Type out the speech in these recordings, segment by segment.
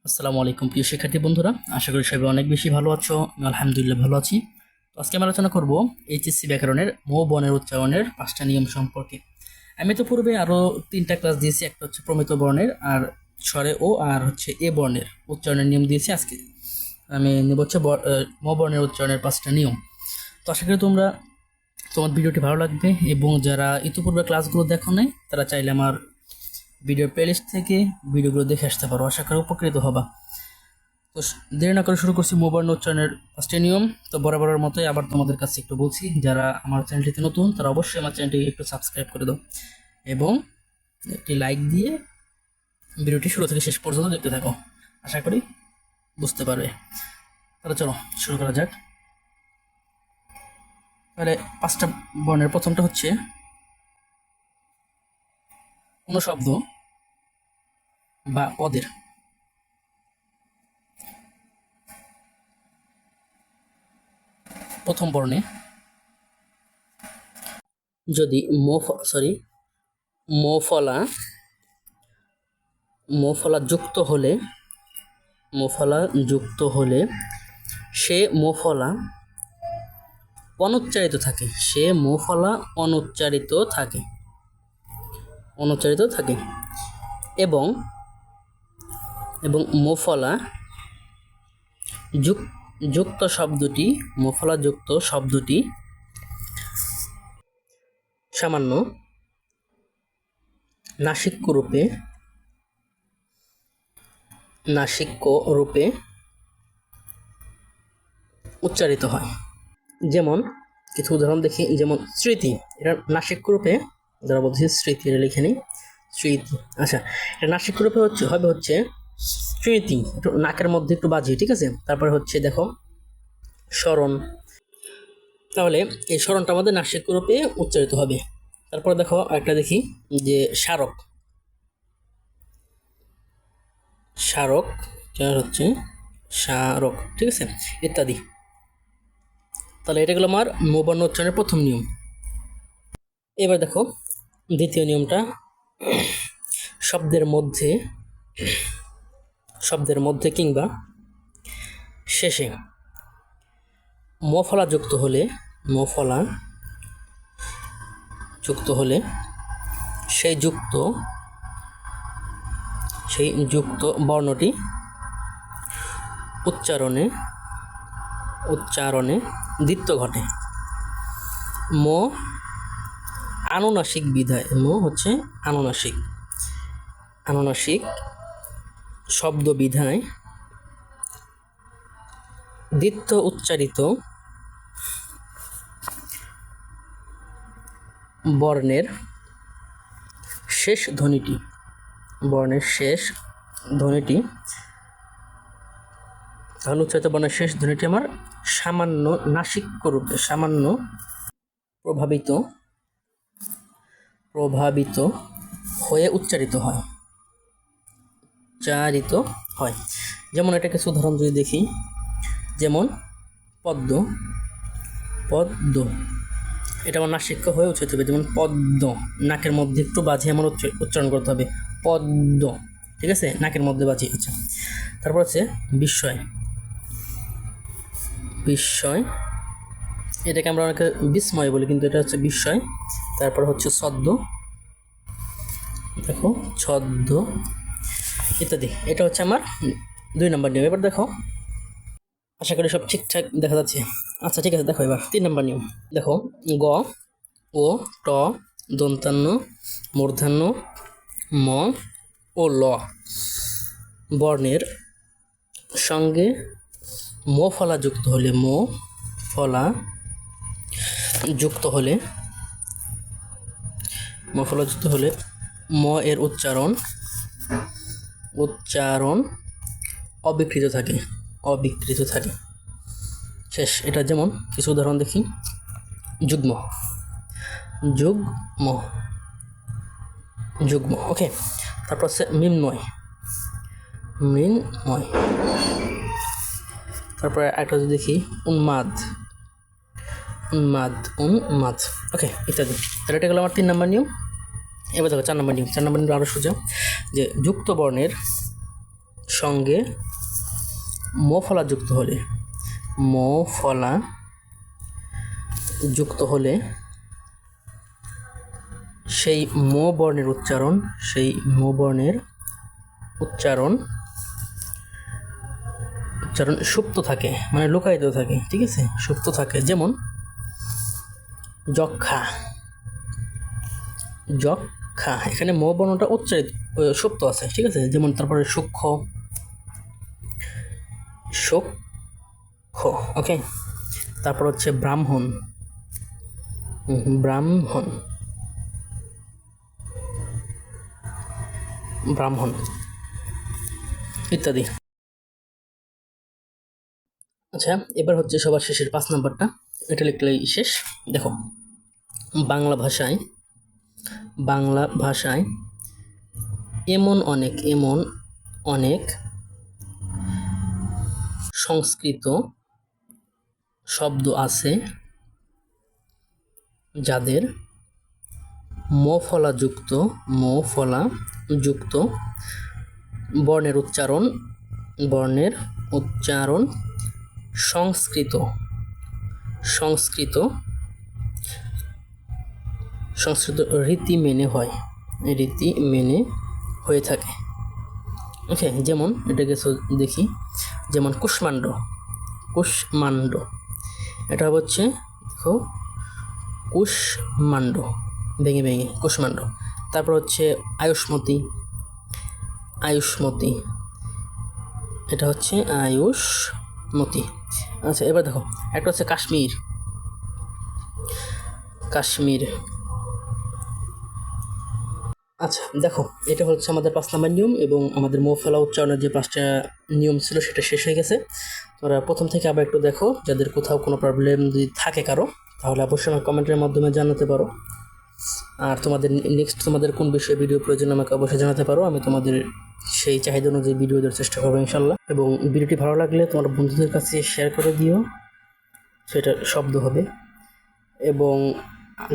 আসসালামু আলাইকুম প্রিয় শিক্ষার্থী বন্ধুরা, আশা করি সবাই অনেক বেশি ভালো আছো। আমি আলহামদুলিল্লাহ ভালো আছি। তো আজকে আমি আলোচনা করব এইচএসসি ব্যাকরণের মো বর্ণের উচ্চারণের 5টা নিয়ম সম্পর্কে। আমি তো পূর্বে আরও 3টা ক্লাস দিয়েছি, একটা হচ্ছে প্রমিত বর্ণের, আর স্বরে ও, আর হচ্ছে এ বর্ণের উচ্চারণের নিয়ম দিয়েছি। আজকে আমি নেব হচ্ছে ম বর্ণের উচ্চারণের 5টা নিয়ম। তো আশা করি তোমার ভিডিওটি ভালো লাগবে, এবং যারা ইতিপূর্বে ক্লাসগুলো দেখো নাই তারা চাইলে আমার ভিডিও প্লেলিস্ট থেকে ভিডিওগুলো দেখে আসতে পারো। আশা করি উপকৃত হবা। তো দেরি না করে শুরু করছি মোবাইল উচ্চারণের 5টি নিয়ম। তো বরাবরের মতোই আবার তোমাদের কাছে একটু বলছি, যারা আমার চ্যানেলটিতে নতুন তারা অবশ্যই আমার চ্যানেলটিকে একটু সাবস্ক্রাইব করে দাও এবং একটি লাইক দিয়ে ভিডিওটি শুরু থেকে শেষ পর্যন্ত দেখতে থাকো। আশা করি বুঝতে পারবে। তাহলে চলো শুরু করা যাক। তাহলে 5টা বর্ণের প্রথমটা হচ্ছে কোনো শব্দ বা পদের প্রথম বর্ণে যদি মোফলা মোফলা যুক্ত হলে সে মোফলা অনুচ্চারিত থাকে এবং মোফলা যুক্ত শব্দটি সামান্য নাসিক্য রূপে উচ্চারিত হয়। যেমন কিছু উদাহরণ দেখি, যেমন স্মৃতি, এটা নাসিক্য রূপে, যারা বলছি স্মৃতি, এটা লিখে নিই স্মৃতি। আচ্ছা, এটা নাসিক্য রূপে হচ্ছে স্মৃতি, একটু নাকের মধ্যে একটু বাজিয়ে, ঠিক আছে। তারপরে হচ্ছে দেখো স্মরণ, তাহলে এই স্মরণটা আমাদের নাসিক্য রূপে উচ্চারিত হবে। তারপর দেখো একটা দেখি যে স্মারক, ঠিক আছে, ইত্যাদি। তাহলে এটা গেলো আমার মোবর্ণ উচ্চারণের প্রথম নিয়ম। এবার দেখো দ্বিতীয় নিয়মটা, শব্দের মধ্যে কিংবা শেষে মফলা যুক্ত হলে সেই যুক্ত বর্ণটি উচ্চারণে দ্বিত্ব ঘটে। আনুনাসিক বিধায়, হচ্ছে আনুনাসিক শব্দ বিধায় দ্বিত্ব উচ্চারিত বর্ণের শেষ ধ্বনিটি উচ্চারিত বর্ণের শেষ ধ্বনিটি আমার সামান্য নাসিক্য রূপে প্রভাবিত হয়ে উচ্চারিত হয়। যেমন এটা কিছু উদাহরণ যদি দেখি, যেমন পদ্ম, এটা আমার নাসিক্য হয়ে উচ্চারিত হবে। যেমন পদ্ম, নাকের মধ্যে একটু বাজিয়ে আমার উচ্চারণ করতে হবে, পদ্ম, ঠিক আছে, নাকের মধ্যে বাজিয়ে। আচ্ছা, তারপর হচ্ছে বিস্ময়, এটাকে আমরা অনেকে বিস্ময় বলি, কিন্তু এটা হচ্ছে বিস্ময়। তারপর হচ্ছে ছদ্ম, দেখো ছদ্ম, ইত্যাদি। এটা হচ্ছে আমার 2 নম্বর নিয়ম। এবার দেখো, আশা করি সব ঠিকঠাক দেখা যাচ্ছে। আচ্ছা, ঠিক আছে, দেখো এবার 3 নম্বর নিয়ম। দেখো গ, ও, ট, দন্তান্ন, মূর্ধন্য, ম ও ল বর্ণের সঙ্গে মোফলা যুক্ত হলে ম এর উচ্চারণ অবিকৃত থাকে। শেষ। এটা যেমন কিছু উদাহরণ দেখি, যুগ্ম, ওকে। তারপর হচ্ছে মৃন্ময়, তারপরে একটা যদি দেখি উন্মাদ, ওকে, ইত্যাদি। তাহলে এটা গেলো আমার 3 নম্বর নিয়ম। এবার দেখো 4 নম্বর নিয়ম। 4 নম্বর নিয়ম আরও সোজা, যে যুক্ত বর্ণের সঙ্গে ম ফলা যুক্ত হলে, ম ফলা যুক্ত হলে সেই ম বর্ণের উচ্চারণ, সেই ম বর্ণের উচ্চারণ সুপ্ত থাকে, মানে লুকায়িত থাকে। ঠিক আছে, সুপ্ত থাকে। যেমন যক্ষা, যক্ষা, এখানে ম বর্ণটা উচ্চারিত সুপ্ত আছে। ঠিক আছে, যেমন তারপরে সূক্ষ্ম, সূক্ষ্ম। ওকে, তারপর হচ্ছে ব্রাহ্মণ, ব্রাহ্মণ, ব্রাহ্মণ ইত্যাদি। আচ্ছা, এবার হচ্ছে সবার শেষের 5 নাম্বারটা, এটা লিখলেই শেষ। দেখো, বাংলা ভাষায়, বাংলা ভাষায় এমন অনেক, এমন অনেক সংস্কৃত শব্দ আছে যাদের ম ফলা যুক্ত, ম ফলা যুক্ত বর্ণের উচ্চারণ, বর্ণের উচ্চারণ সংস্কৃত, সংস্কৃত, সংস্কৃত রীতি মেনে হয়, রীতি মেনে হয়ে থাকে। ওকে, যেমন এটা কিছু দেখি, যেমন কুষ্মাণ্ড, কুষ্মাণ্ড, এটা হচ্ছে দেখো কুষ্মাণ্ড, ভেঙে ভেঙে কুষ্মাণ্ড। তারপর হচ্ছে আয়ুষ্মতী, আয়ুষ্মতী, এটা হচ্ছে আয়ুষ্মতী। আচ্ছা, এবার দেখো একটা হচ্ছে কাশ্মীর, কাশ্মীর। আচ্ছা দেখো, এটা হচ্ছে আমাদের 5 নাম্বার নিয়ম, এবং আমাদের ম ফলা উচ্চারণের যে 5টা নিয়ম ছিল সেটা শেষ হয়ে গেছে। তোমরা প্রথম থেকে আবার একটু দেখো, যাদের কোথাও কোনো প্রবলেম যদি থাকে কারো, তাহলে অবশ্যই আমাকে কমেন্টের মাধ্যমে জানাতে পারো। আর তোমাদের নেক্সট তোমাদের কোন বিষয়ে ভিডিও প্রয়োজন আমাকে অবশ্যই জানাতে পারো, আমি তোমাদের সেই চাহিদা অনুযায়ী ভিডিও দেওয়ার চেষ্টা করবো ইনশাল্লাহ। এবং ভিডিওটি ভালো লাগলে তোমার বন্ধুদের কাছে শেয়ার করে দিও, সেটা শব্দ হবে। এবং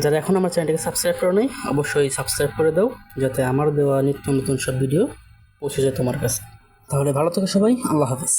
যারা এখন আমার চ্যানেলটিকে সাবস্ক্রাইব করে নেই, অবশ্যই সাবস্ক্রাইব করে দাও, যাতে আমার দেওয়া নিত্য নতুন সব ভিডিও পৌঁছে যায় তোমার কাছে। তাহলে ভালো থেকো সবাই, আল্লাহ হাফেজ।